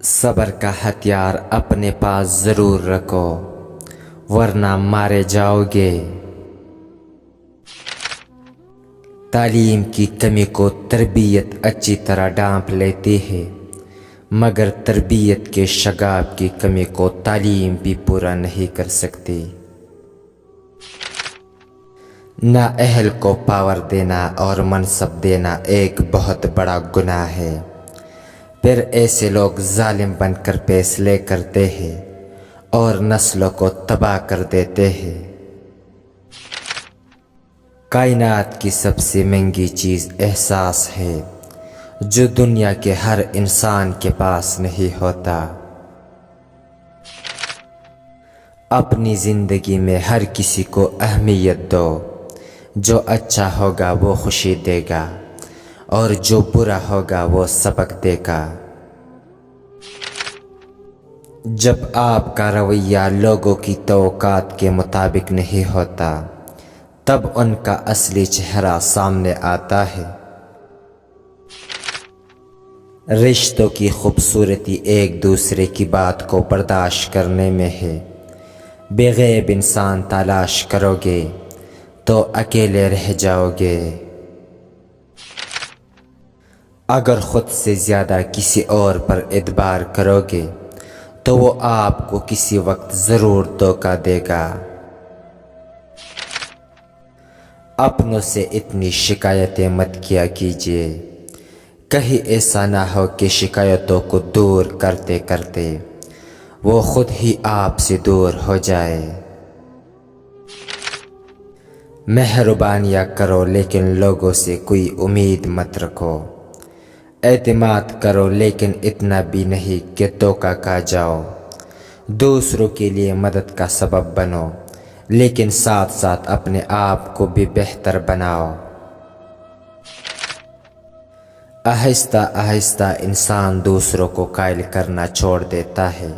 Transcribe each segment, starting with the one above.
صبر کا ہتھیار اپنے پاس ضرور رکھو ورنہ مارے جاؤ گے۔ تعلیم کی کمی کو تربیت اچھی طرح ڈھانپ لیتی ہے، مگر تربیت کے شگاف کی کمی کو تعلیم بھی پورا نہیں کر سکتی۔ نااہل کو پاور دینا اور منصب دینا ایک بہت بڑا گناہ ہے، پھر ایسے لوگ ظالم بن کر فیصلے کرتے ہیں اور نسلوں کو تباہ کر دیتے ہیں۔ کائنات کی سب سے مہنگی چیز احساس ہے، جو دنیا کے ہر انسان کے پاس نہیں ہوتا۔ اپنی زندگی میں ہر کسی کو اہمیت دو، جو اچھا ہوگا وہ خوشی دے گا اور جو برا ہوگا وہ سبق دے گا۔ جب آپ کا رویہ لوگوں کی توقعات کے مطابق نہیں ہوتا، تب ان کا اصلی چہرہ سامنے آتا ہے۔ رشتوں کی خوبصورتی ایک دوسرے کی بات کو برداشت کرنے میں ہے۔ بے غیب انسان تلاش کرو گے تو اکیلے رہ جاؤ گے۔ اگر خود سے زیادہ کسی اور پر اعتبار کرو گے تو وہ آپ کو کسی وقت ضرور دھوکہ دے گا۔ اپنوں سے اتنی شکایتیں مت کیا کیجیے، کہیں ایسا نہ ہو کہ شکایتوں کو دور کرتے کرتے وہ خود ہی آپ سے دور ہو جائے۔ مہربانیاں کرو لیکن لوگوں سے کوئی امید مت رکھو۔ اعتماد کرو لیکن اتنا بھی نہیں کہ دھوکہ کھا جاؤ۔ دوسروں کے لیے مدد کا سبب بنو لیکن ساتھ ساتھ اپنے آپ کو بھی بہتر بناؤ۔ آہستہ آہستہ انسان دوسروں کو قائل کرنا چھوڑ دیتا ہے۔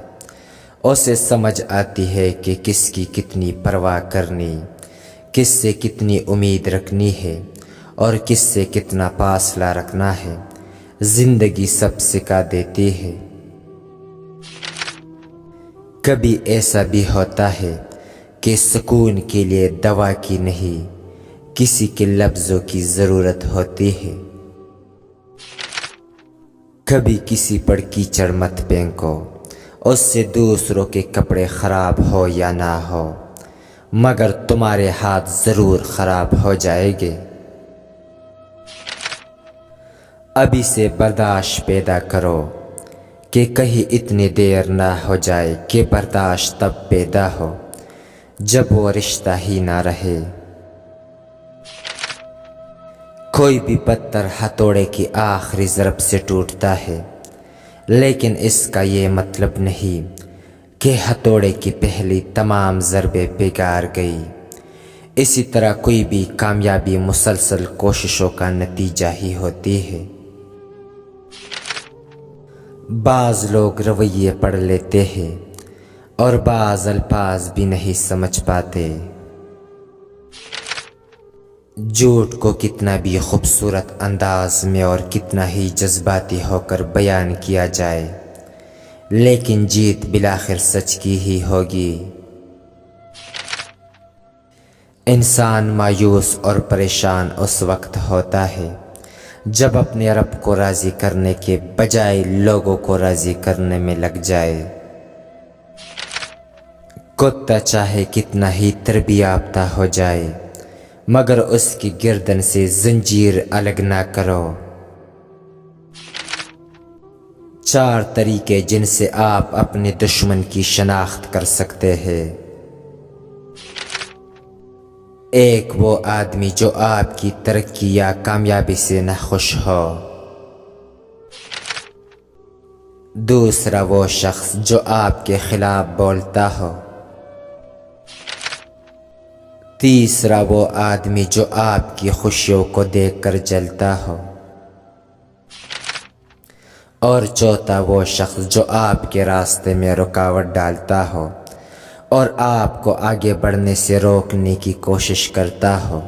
اسے سمجھ آتی ہے کہ کس کی کتنی پرواہ کرنی، کس سے کتنی امید رکھنی ہے اور کس سے کتنا فاصلہ رکھنا ہے۔ زندگی سب سکھا دیتی ہے۔ کبھی ایسا بھی ہوتا ہے کہ سکون کے لیے دوا کی نہیں، کسی کے لفظوں کی ضرورت ہوتی ہے۔ کبھی کسی پر کیچڑ مت پھینکو، اس سے دوسروں کے کپڑے خراب ہو یا نہ ہو، مگر تمہارے ہاتھ ضرور خراب ہو جائیں گے۔ ابھی سے برداشت پیدا کرو کہ کہیں اتنی دیر نہ ہو جائے کہ برداشت تب پیدا ہو جب وہ رشتہ ہی نہ رہے۔ کوئی بھی پتھر ہتھوڑے کی آخری ضرب سے ٹوٹتا ہے، لیکن اس کا یہ مطلب نہیں کہ ہتھوڑے کی پہلی تمام ضربیں بیکار گئی۔ اسی طرح کوئی بھی کامیابی مسلسل کوششوں کا نتیجہ ہی ہوتی ہے۔ بعض لوگ رویے پڑھ لیتے ہیں اور بعض الفاظ بھی نہیں سمجھ پاتے۔ جھوٹ کو کتنا بھی خوبصورت انداز میں اور کتنا ہی جذباتی ہو کر بیان کیا جائے، لیکن جیت بالآخر سچ کی ہی ہوگی۔ انسان مایوس اور پریشان اس وقت ہوتا ہے جب اپنے رب کو راضی کرنے کے بجائے لوگوں کو راضی کرنے میں لگ جائے۔ کتا چاہے کتنا ہی تربیت یافتہ ہو جائے، مگر اس کی گردن سے زنجیر الگ نہ کرو۔ 4 طریقے جن سے آپ اپنے دشمن کی شناخت کر سکتے ہیں۔ 1 وہ آدمی جو آپ کی ترقی یا کامیابی سے ناخوش ہو۔ 2 وہ شخص جو آپ کے خلاف بولتا ہو۔ 3 وہ آدمی جو آپ کی خوشیوں کو دیکھ کر جلتا ہو۔ اور 4 وہ شخص جو آپ کے راستے میں رکاوٹ ڈالتا ہو اور آپ کو آگے بڑھنے سے روکنے کی کوشش کرتا ہو۔